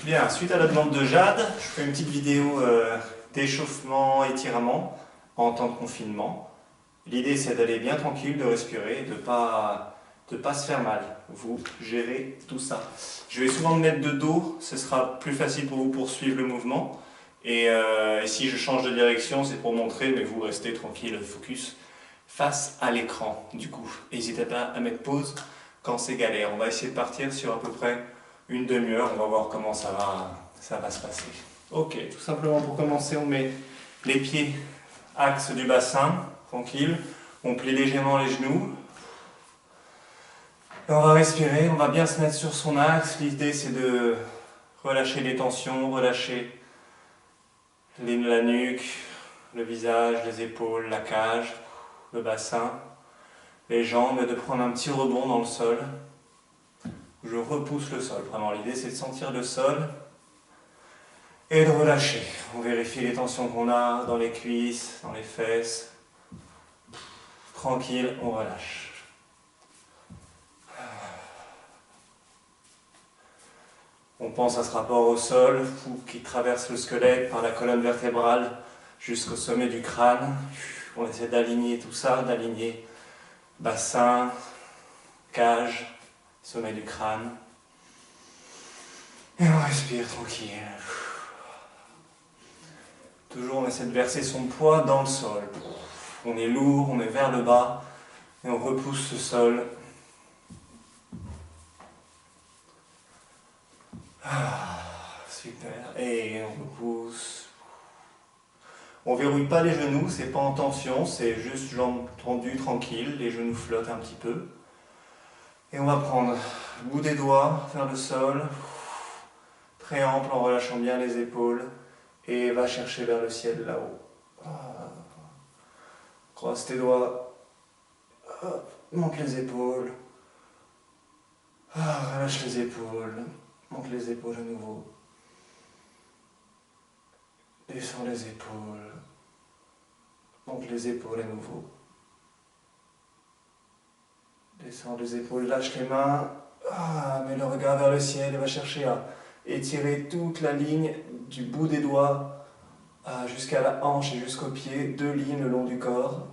Bien, suite à la demande de Jade, je fais une petite vidéo d'échauffement, étirement en temps de confinement. L'idée c'est d'aller bien tranquille, de respirer, de pas se faire mal. Vous gérez tout ça. Je vais souvent me mettre de dos, ce sera plus facile pour vous pour suivre le mouvement. Et si je change de direction, c'est pour montrer, mais vous restez tranquille, focus face à l'écran. Du coup, n'hésitez pas à mettre pause quand c'est galère. On va essayer de partir sur à peu près une demi-heure, on va voir comment ça va se passer. Ok, tout simplement pour commencer, on met les pieds axe du bassin, tranquille. On plie légèrement les genoux. Et on va respirer, on va bien se mettre sur son axe. L'idée c'est de relâcher les tensions, relâcher la nuque, le visage, les épaules, la cage, le bassin, les jambes, et de prendre un petit rebond dans le sol. Je repousse le sol, vraiment l'idée c'est de sentir le sol et de relâcher. On vérifie les tensions qu'on a dans les cuisses, dans les fesses. Tranquille, on relâche. On pense à ce rapport au sol qui traverse le squelette par la colonne vertébrale jusqu'au sommet du crâne. On essaie d'aligner tout ça, d'aligner bassin, cage, sommet du crâne. Et on respire tranquille. Toujours on essaie de verser son poids dans le sol. On est lourd, on est vers le bas et on repousse ce sol. Super. Et on repousse. On verrouille pas les genoux, c'est pas en tension, c'est juste jambes tendues, tranquilles, les genoux flottent un petit peu. Et on va prendre le bout des doigts vers le sol, très ample en relâchant bien les épaules, et va chercher vers le ciel là-haut. Croise tes doigts, hop, monte les épaules, relâche les épaules, monte les épaules à nouveau, descends les épaules, monte les épaules à nouveau, descends les épaules, lâche les mains, mets le regard vers le ciel et va chercher à étirer toute la ligne du bout des doigts jusqu'à la hanche et jusqu'au pied, 2 lignes le long du corps.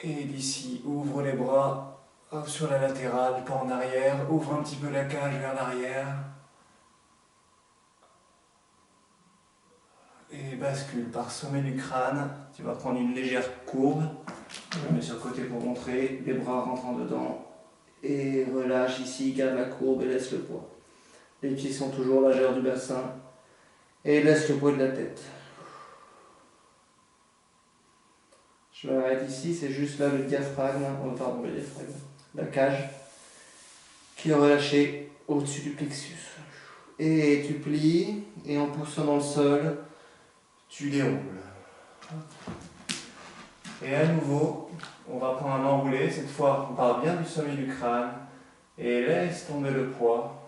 Et d'ici, ouvre les bras sur la latérale, pas en arrière, ouvre un petit peu la cage vers l'arrière. Et bascule par sommet du crâne. Tu vas prendre une légère courbe. Je le mets sur le côté pour montrer. Les bras rentrant dedans. Et relâche ici, garde la courbe et laisse le poids. Les pieds sont toujours largeur du bassin. Et laisse le poids de la tête. Je m'arrête ici, c'est juste là le diaphragme, pardon, le diaphragme, la cage, qui est relâchée au-dessus du plexus. Et tu plies, et en poussant dans le sol, tu déroules. Et à nouveau, on va prendre un enroulé. Cette fois, on part bien du sommet du crâne et laisse tomber le poids.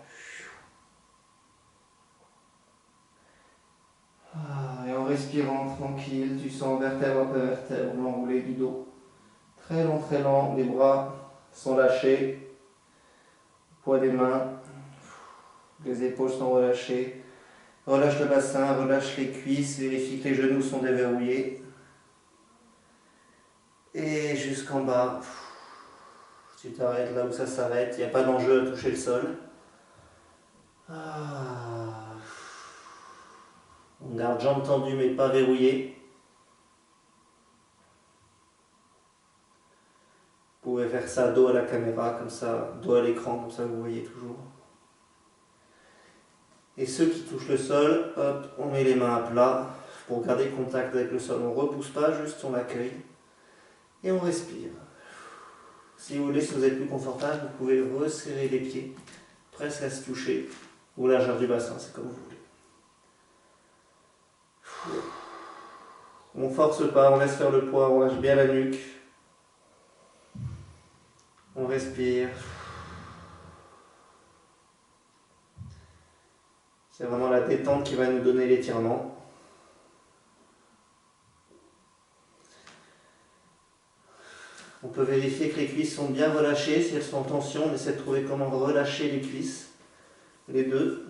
Et en respirant tranquille, tu sens vertèbre après vertèbre l'enroulé du dos. Très lent, les bras sont lâchés. Poids des mains, les épaules sont relâchées. Relâche le bassin, relâche les cuisses, vérifie que les genoux sont déverrouillés. Et jusqu'en bas, tu t'arrêtes là où ça s'arrête, il n'y a pas d'enjeu à toucher le sol. On garde jambes tendues mais pas verrouillées. Vous pouvez faire ça dos à la caméra, comme ça, dos à l'écran, comme ça vous voyez toujours. Et ceux qui touchent le sol, hop, on met les mains à plat pour garder contact avec le sol. On ne repousse pas, juste on accueille et on respire. Si vous voulez, si vous êtes plus confortable, vous pouvez resserrer les pieds, presque à se toucher, ou largeur du bassin, c'est comme vous voulez. On ne force pas, on laisse faire le poids, on lâche bien la nuque. On respire. C'est vraiment la détente qui va nous donner l'étirement. On peut vérifier que les cuisses sont bien relâchées. Si elles sont en tension, on essaie de trouver comment relâcher les cuisses les deux.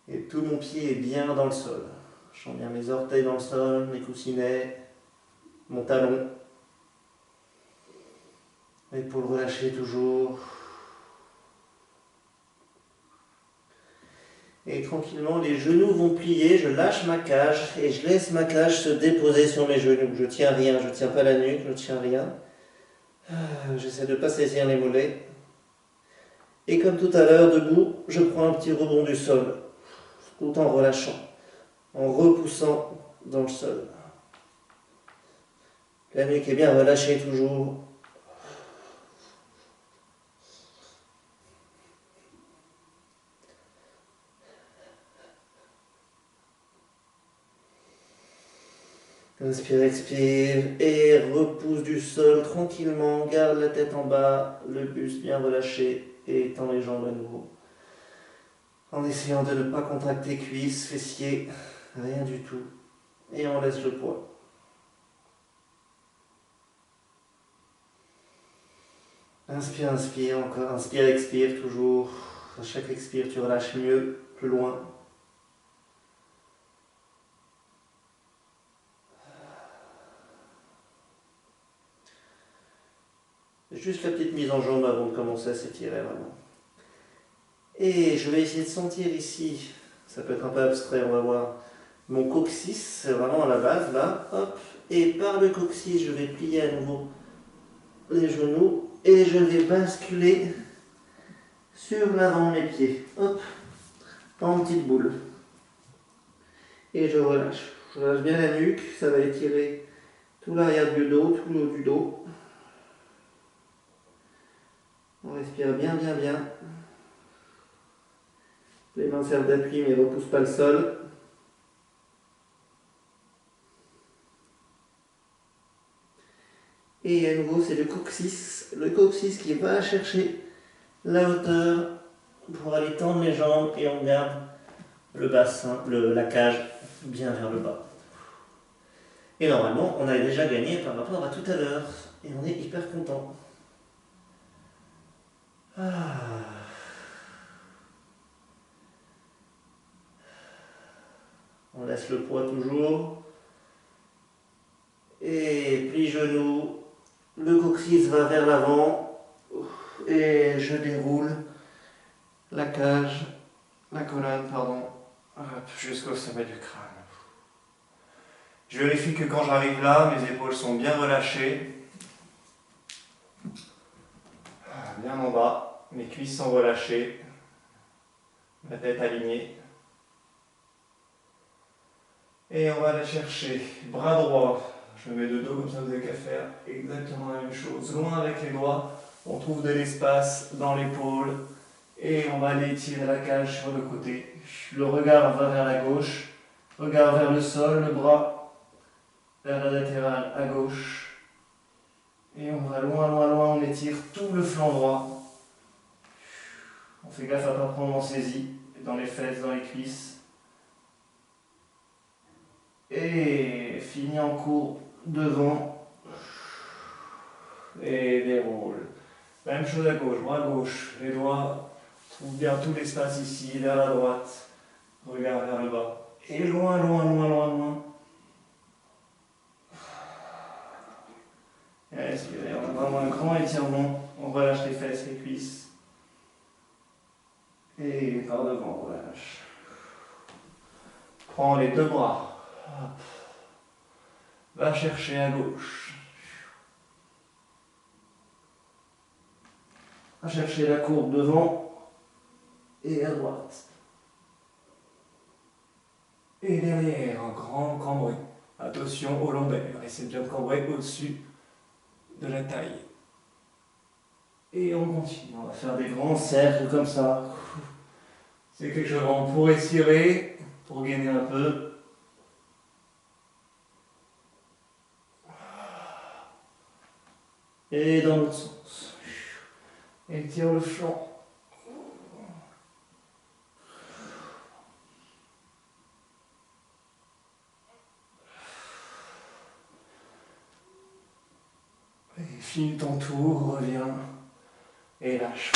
Et tout mon pied est bien dans le sol. Je sens bien mes orteils dans le sol, mes coussinets, mon talon. L'épaule relâchée toujours. Et tranquillement, les genoux vont plier, je lâche ma cage et je laisse ma cage se déposer sur mes genoux. Je tiens rien, je tiens pas la nuque, je tiens rien. J'essaie de ne pas saisir les mollets. Et comme tout à l'heure, debout, je prends un petit rebond du sol, tout en relâchant, en repoussant dans le sol. La nuque est bien relâchée toujours. Inspire, expire et repousse du sol tranquillement. Garde la tête en bas, le buste bien relâché et étends les jambes à nouveau. En essayant de ne pas contracter cuisses, fessiers, rien du tout. Et on laisse le poids. Inspire, inspire, encore. Inspire, expire, toujours. À chaque expire, tu relâches mieux, plus loin. Juste la petite mise en jambe avant de commencer à s'étirer vraiment. Et je vais essayer de sentir ici, ça peut être un peu abstrait, on va voir. Mon coccyx, c'est vraiment à la base, là, hop. Et par le coccyx, je vais plier à nouveau les genoux et je vais basculer sur l'avant de mes pieds. Hop, en petite boule. Et je relâche. Je relâche bien la nuque, ça va étirer tout l'arrière du dos, tout le haut du dos. On respire bien, bien, bien. Les mains servent d'appui mais ne repoussent pas le sol. Et à nouveau, c'est le coccyx qui va chercher la hauteur pour aller tendre les jambes et on garde le bassin, la cage bien vers le bas. Et normalement, on a déjà gagné par rapport à tout à l'heure. Et on est hyper content. On laisse le poids toujours. Et plie genoux. Le coccyx va vers l'avant. Et je déroule la cage, la colonne, pardon, Jusqu'au sommet du crâne. Je vérifie que quand j'arrive là, mes épaules sont bien relâchées. Bien en bas, mes cuisses sont relâchées. Ma tête alignée. Et on va aller chercher. Bras droit. Je me mets de dos comme ça, vous n'avez qu'à faire exactement la même chose. Loin avec les doigts. On trouve de l'espace dans l'épaule. Et on va aller tirer la cage sur le côté. Le regard va vers la gauche. Regard vers le sol, le bras vers la latérale à gauche. Et on va loin, loin, loin, on étire tout le flanc droit. On fait gaffe à ne pas prendre en saisie, dans les fesses, dans les cuisses. Et finit en courbe devant. Et déroule. Même chose à gauche, bras gauche. Les doigts trouvent bien tout l'espace ici, vers la droite. Regard vers le bas. Et loin, loin, loin, loin, loin. Et respirez, on a vraiment un grand étirement. On relâche les fesses, les cuisses. Et par devant, on relâche. Prends les deux bras. Hop. Va chercher à gauche. Va chercher la courbe devant et à droite. Et derrière, un grand cambouis. Attention au lombaire. Essayez de bien cambrer au-dessus de la taille. Et on continue. On va faire des grands cercles comme ça. C'est quelque chose pour étirer, pour gainer un peu. Et dans l'autre sens. Étire le flanc. Finis ton tour, reviens. Et lâche.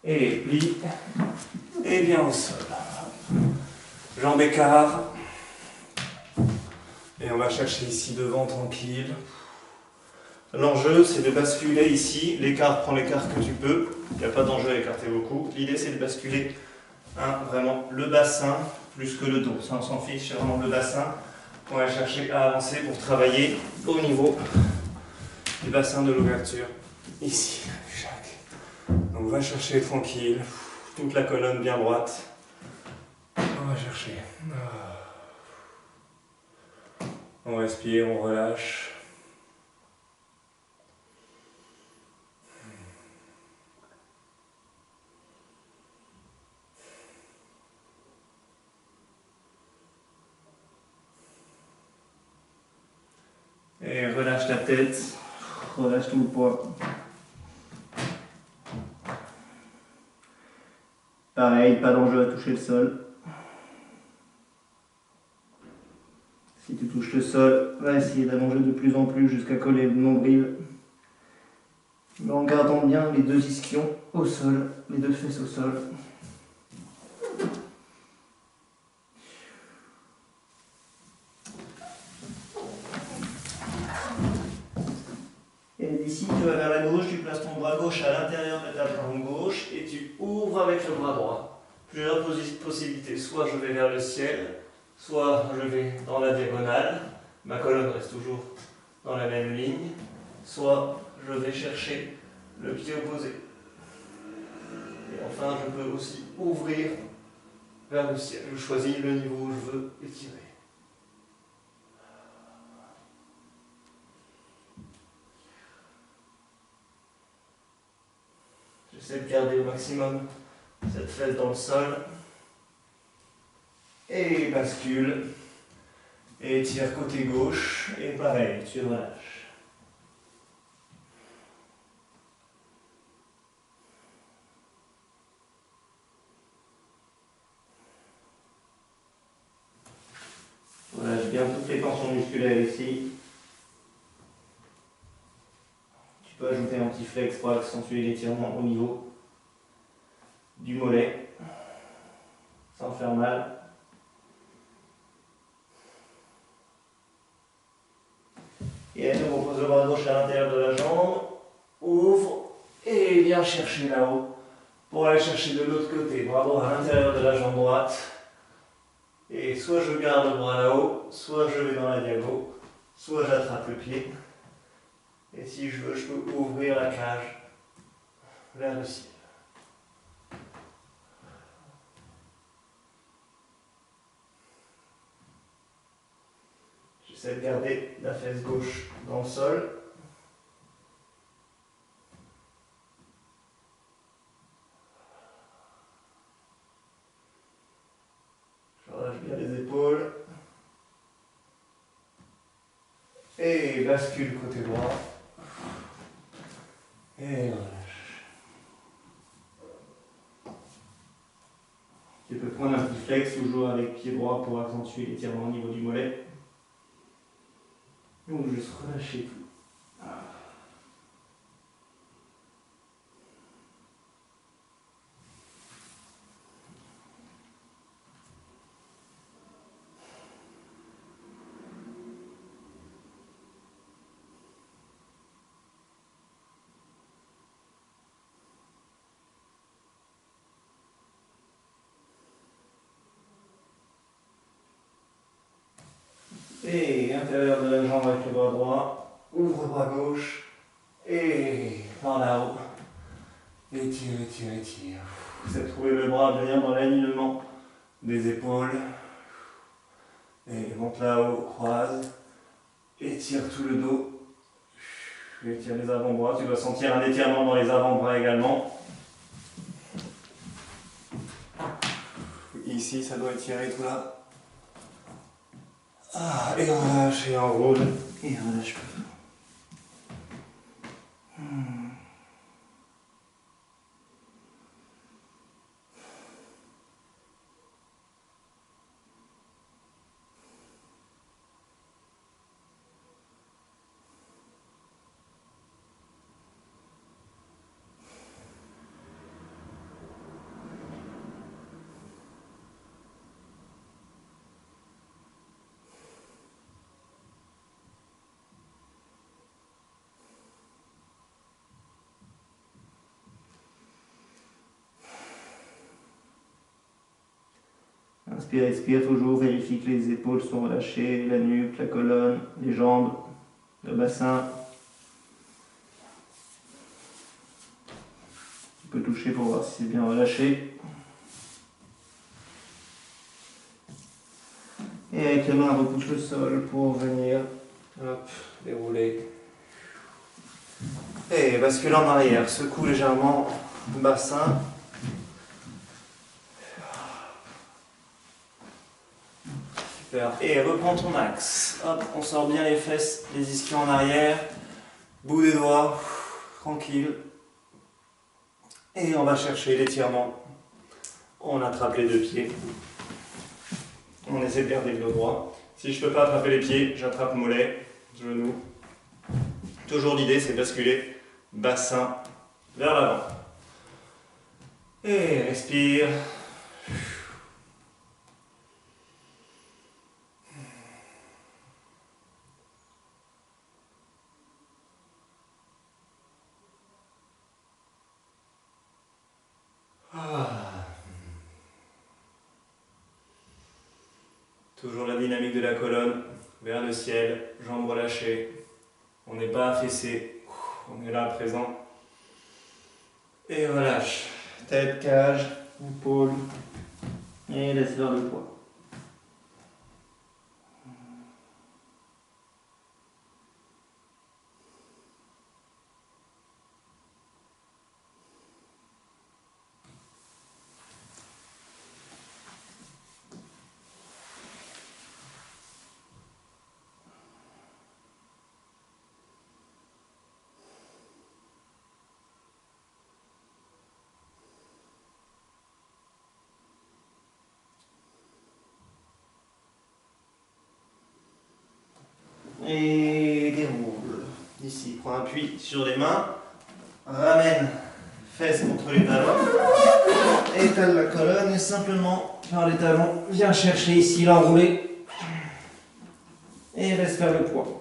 Et plie. Et viens au sol. Jambes écart. Et on va chercher ici devant tranquille. L'enjeu, c'est de basculer ici. L'écart, prends l'écart que tu peux. Il n'y a pas d'enjeu à écarter beaucoup. L'idée, c'est de basculer vraiment le bassin plus que le dos. Ça, on s'en fiche, c'est vraiment le bassin qu'on va chercher à avancer pour travailler au niveau du bassin de l'ouverture. Ici, chaque. Donc, on va chercher tranquille. Toute la colonne bien droite. On va chercher. On respire, on relâche. Et relâche la tête, relâche tout le poids. Pareil, pas d'enjeu à toucher le sol. Si tu touches le sol, va essayer d'allonger de plus en plus jusqu'à coller le nombril. Mais en gardant bien les deux ischions au sol, les deux fesses au sol. Et d'ici, tu vas vers la gauche, tu places ton bras gauche à l'intérieur de ta jambe gauche et tu ouvres avec le bras droit. Plusieurs possibilités, soit je vais vers le ciel, soit je vais dans la diagonale, ma colonne reste toujours dans la même ligne, soit je vais chercher le pied opposé. Et enfin, je peux aussi ouvrir vers le ciel. Je choisis le niveau où je veux étirer. J'essaie de garder au maximum cette fesse dans le sol. Et bascule. Et tire côté gauche. Et pareil, tu relâches. Relâche bien toutes les tensions musculaires ici. Tu peux ajouter un petit flex pour accentuer l'étirement au niveau du mollet, sans faire mal. Et à nouveau, pose le bras gauche à l'intérieur de la jambe, ouvre et viens chercher là-haut pour aller chercher de l'autre côté, bras droit à l'intérieur de la jambe droite. Et soit je garde le bras là-haut, soit je vais dans la diago, soit j'attrape le pied. Et si je veux, je peux ouvrir la cage vers le ciel. J'essaie de garder la fesse gauche dans le sol. Je relâche bien les épaules. Et bascule côté droit. Et relâche. Tu peux prendre un petit flex toujours avec pied droit pour accentuer l'étirement au niveau du mollet. Ou juste relâcher tout. Et intérieur de la jambe avec le bras droit, ouvre le bras gauche, et par là-haut, et tire, tire, tire. Vous avez trouvé le bras bien dans l'alignement des épaules, et monte là-haut, croise, et tire tout le dos, et tire les avant-bras, tu dois sentir un étirement dans les avant-bras également. Ici, ça doit étirer tout là. Ah, et on relâche, et on roule, et on relâche plus. Inspire, expire toujours, vérifie que les épaules sont relâchées, la nuque, la colonne, les jambes, le bassin. Tu peux toucher pour voir si c'est bien relâché. Et avec la main, repousse le sol pour venir dérouler. Et bascule en arrière, secoue légèrement le bassin. Super. Et reprends ton axe. Hop, on sort bien les fesses, les ischions en arrière. Bout des doigts, tranquille. Et on va chercher l'étirement. On attrape les deux pieds. On essaie de garder le dos droit. Si je ne peux pas attraper les pieds, j'attrape mollet, genou. Toujours l'idée, c'est de basculer bassin vers l'avant. Et respire. Toujours la dynamique de la colonne vers le ciel, jambes relâchées. On n'est pas affaissé, on est là à présent. Et relâche. Tête, cage, épaule. Et laisse vers le poids. Et déroule. Ici, prends appui sur les mains. Ramène fesses contre les talons. Étale la colonne et simplement par les talons, viens chercher ici l'enroulé. Et laisse faire le poids.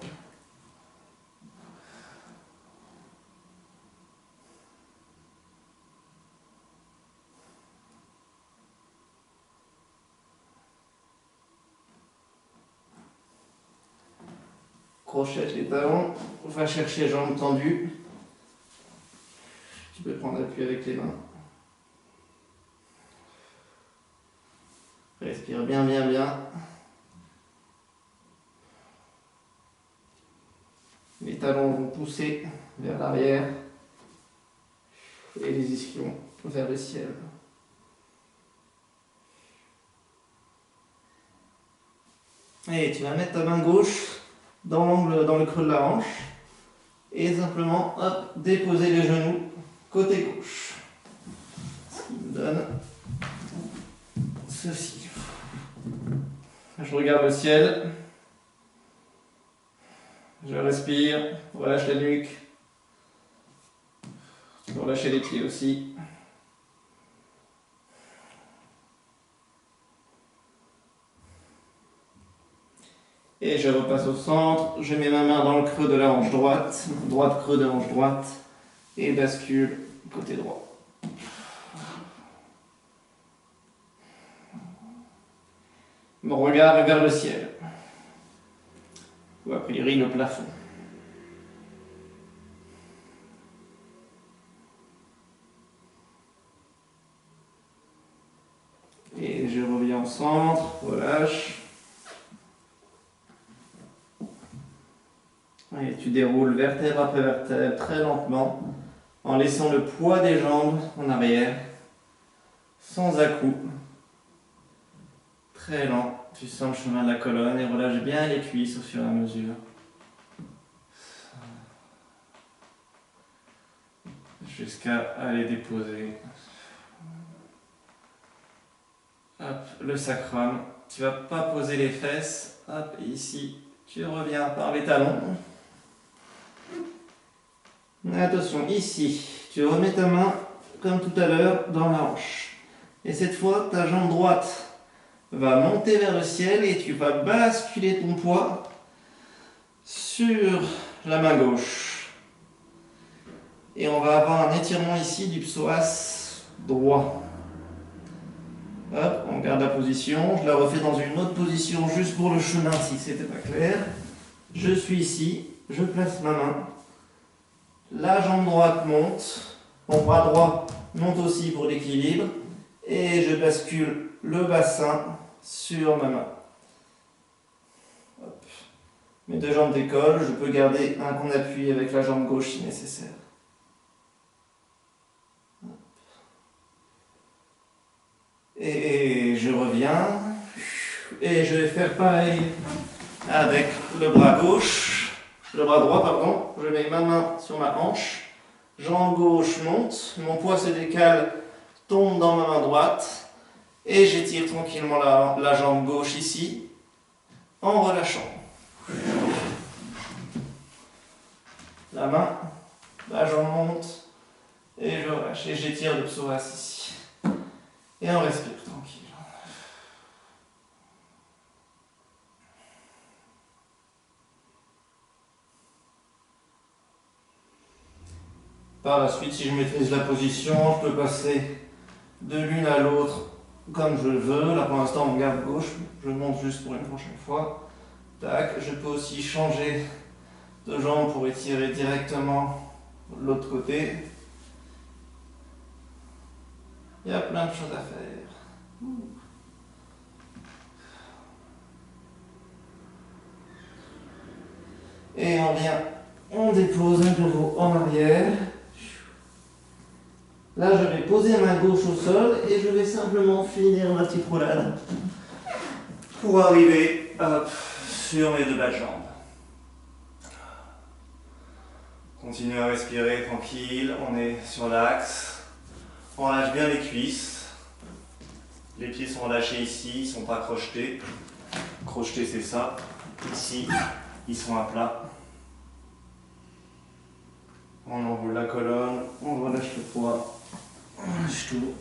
Crochette les talons, va chercher les jambes tendues. Tu peux prendre appui avec les mains. Respire bien, bien, bien. Les talons vont pousser vers l'arrière et les ischions vers le ciel. Et tu vas mettre ta main gauche dans l'angle, dans le creux de la hanche et simplement hop, déposer les genoux côté gauche. Ce qui me donne ceci. Je regarde le ciel. Je respire, relâche la nuque. Tu peux relâcher les pieds aussi. Et je repasse au centre, je mets ma main dans le creux de la hanche droite, droite creux de hanche droite, et bascule côté droit. Mon regard est vers le ciel, ou a priori le plafond. Et je reviens au centre, relâche. Et tu déroules vertèbre après vertèbre très lentement en laissant le poids des jambes en arrière, sans à-coups. Très lent, tu sens le chemin de la colonne et relâche bien les cuisses au fur et à mesure. Jusqu'à aller déposer. Hop, le sacrum. Tu vas pas poser les fesses. Hop, et ici, tu reviens par les talons. Attention, ici, tu remets ta main, comme tout à l'heure, dans la hanche. Et cette fois, ta jambe droite va monter vers le ciel et tu vas basculer ton poids sur la main gauche. Et on va avoir un étirement ici du psoas droit. Hop, on garde la position. Je la refais dans une autre position juste pour le chemin si c'était pas clair. Je suis ici, je place ma main. La jambe droite monte. Mon bras droit monte aussi pour l'équilibre. Et je bascule le bassin sur ma main. Hop. Mes deux jambes décollent. Je peux garder un con d'appui avec la jambe gauche si nécessaire. Et je reviens. Et je vais faire pareil avec le bras gauche. Le bras droit, pardon. Je mets ma main sur ma hanche. Jambe gauche monte. Mon poids se décale, tombe dans ma main droite. Et j'étire tranquillement la jambe gauche ici, en relâchant. La main, la jambe monte. Et je relâche. Et j'étire le psoas ici. Et on respire tranquille. Par la suite, si je maîtrise la position, je peux passer de l'une à l'autre comme je veux. Là pour l'instant on garde gauche, je monte juste pour une prochaine fois. Tac, je peux aussi changer de jambe pour étirer directement l'autre côté. Il y a plein de choses à faire. Et on vient, on dépose un genou en arrière. Là, je vais poser ma gauche au sol et je vais simplement finir ma petite roulade Pour arriver sur mes deux bas de jambes. Continuez à respirer tranquille, on est sur l'axe. On lâche bien les cuisses. Les pieds sont relâchés ici, ils ne sont pas crochetés. Crochetés, c'est ça. Ici, ils sont à plat. On enroule la colonne, on relâche le poids. On lâche tout.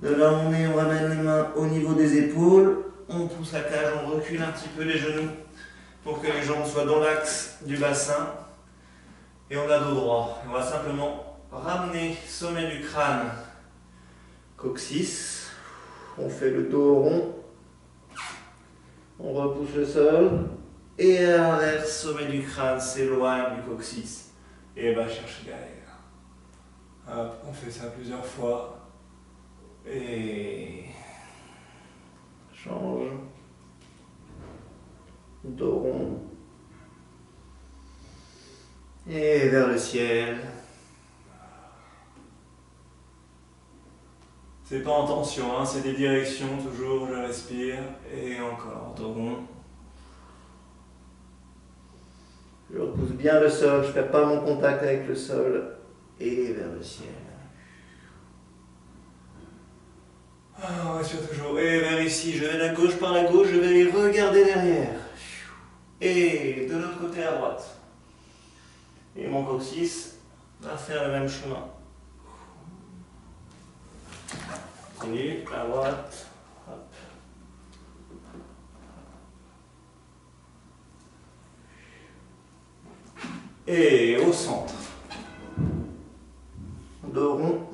De là où on est, on ramène les mains au niveau des épaules. On pousse la cage, on recule un petit peu les genoux pour que les jambes soient dans l'axe du bassin. Et on a dos droit. On va simplement ramener sommet du crâne, coccyx. On fait le dos rond. On repousse le sol. Et à l'inverse, sommet du crâne s'éloigne du coccyx et va chercher derrière. Hop, on fait ça plusieurs fois. Et change. Dos rond. Et vers le ciel. C'est pas en tension, hein, c'est des directions toujours, je respire. Et encore, dos rond. Je repousse bien le sol, je ne perds pas mon contact avec le sol. Et vers le ciel. On respire toujours. Et vers ici, je vais la gauche par la gauche, je vais les regarder derrière. Et de l'autre côté à droite. Et mon coccyx va faire le même chemin. Continue, à droite. Hop. Et au centre. Dos rond.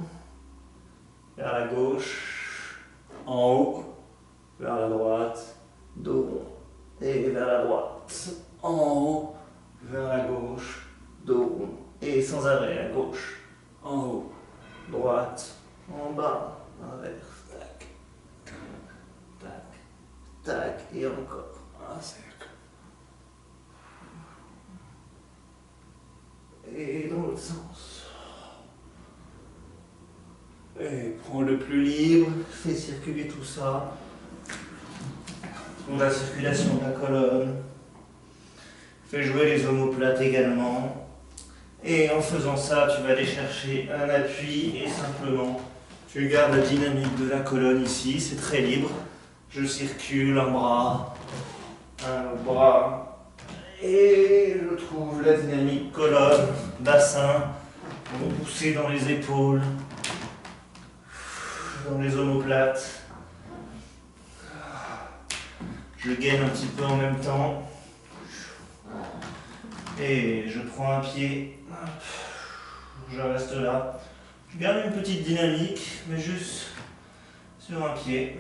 Vers la gauche. En haut. Vers la droite. Dos rond. Et vers la droite. En haut. Vers la gauche. Dos rond. Et sans arrêt, à gauche. En haut. Droite. En bas. Inverse. Tac. Tac. Tac. Et encore. Un cercle. Et dans l'autre sens. Et prends le plus libre. Fais circuler tout ça. La circulation de la colonne. Fais jouer les omoplates également. Et en faisant ça, tu vas aller chercher un appui et simplement, tu gardes la dynamique de la colonne ici. C'est très libre. Je circule un bras, un autre bras. Et je trouve la dynamique colonne, bassin. On va pousser dans les épaules, dans les omoplates. Je gaine un petit peu en même temps. Et je prends un pied. Je reste là. Je garde une petite dynamique, mais juste sur un pied.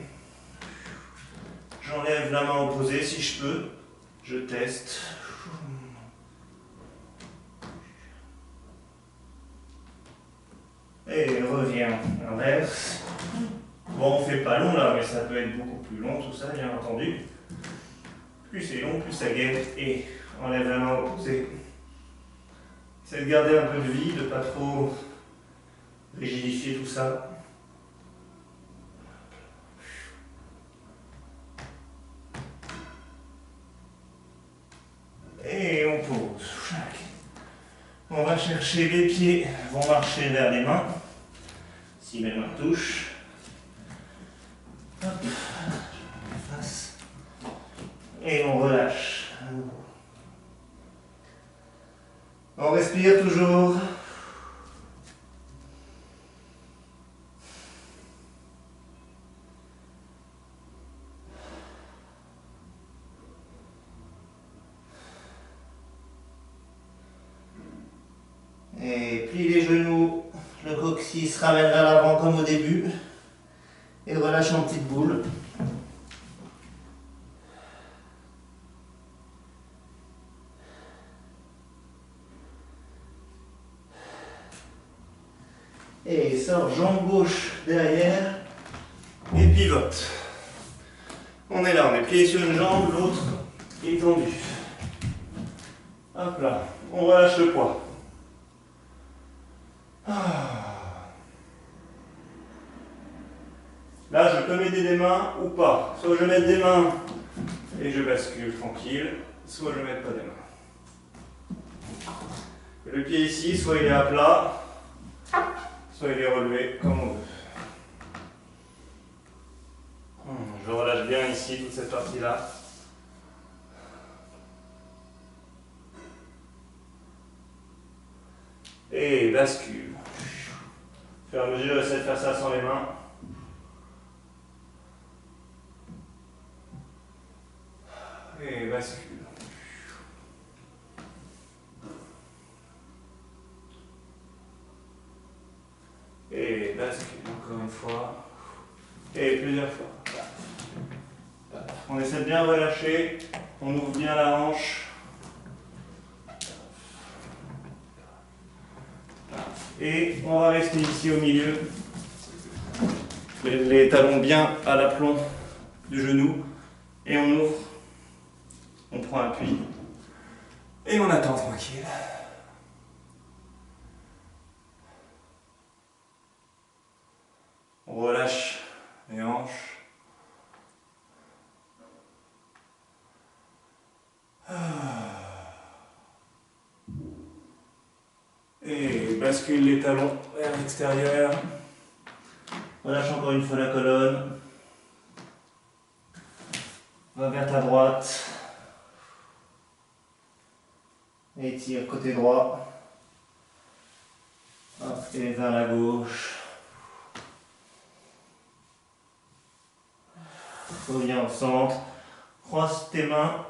J'enlève la main opposée si je peux. Je teste. Et reviens. Inverse. Bon, on fait pas long là, mais ça peut être beaucoup plus long tout ça, bien entendu. Plus c'est long, plus ça gaine. Et enlève la main opposée. C'est de garder un peu de vie, de pas trop rigidifier tout ça. Et on pose. On va chercher les pieds, vont marcher vers les mains. Si mes mains touchent. Hop. Face. Et on relâche. On respire toujours. Et plie les genoux, le coccyx ramène vers l'avant comme au début. Et relâche en petite boule. Et sort jambe gauche derrière et pivote. On est là, on est plié sur une jambe, l'autre est tendue. Hop là, on relâche le poids. Là, je peux m'aider des mains ou pas. Soit je mets des mains et je bascule tranquille, soit je mets pas des mains. Le pied ici, soit il est à plat, soit il est relevé comme on veut. Je relâche bien ici toute cette partie-là. Et bascule. Au fur et à mesure, j'essaie de faire ça sans les mains. Et bascule. Et bascule encore une fois. Et plusieurs fois. On essaie de bien relâcher. On ouvre bien la hanche. Et on va rester ici au milieu. Les talons bien à l'aplomb du genou. Et on ouvre. On prend appui. Et on attend tranquille. On relâche les hanches. Et bascule les talons vers l'extérieur. Relâche encore une fois la colonne. Va vers ta droite. Et tire côté droit. Hop, et vers la gauche. Reviens au centre. Croise tes mains.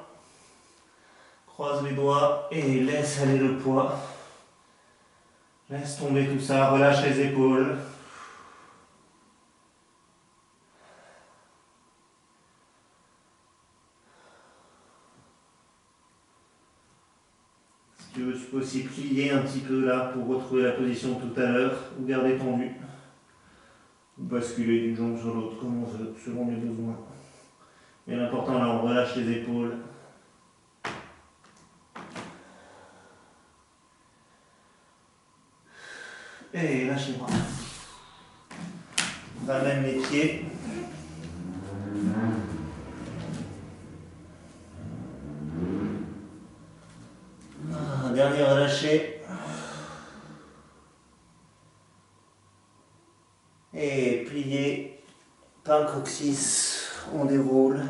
Croise les doigts et laisse aller le poids. Laisse tomber tout ça, relâche les épaules. Si tu veux, tu peux aussi plier un petit peu là pour retrouver la position de tout à l'heure ou garder tendu. Ou basculer d'une jambe sur l'autre comme on veut, selon les besoins. Mais l'important là, on relâche les épaules. Et lâche les bras. Ramène les pieds. Dernier relâché. Et plié. Pas le coccyx. On déroule.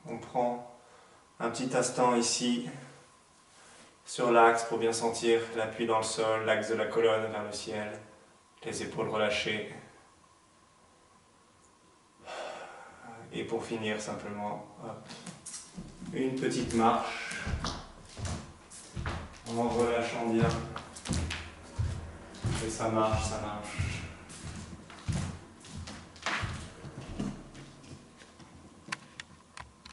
On prend un petit instant ici sur l'axe pour bien sentir l'appui dans le sol, l'axe de la colonne vers le ciel. les épaules relâchées. Et pour finir, simplement, hop, une petite marche en relâchant bien. Et ça marche, ça marche.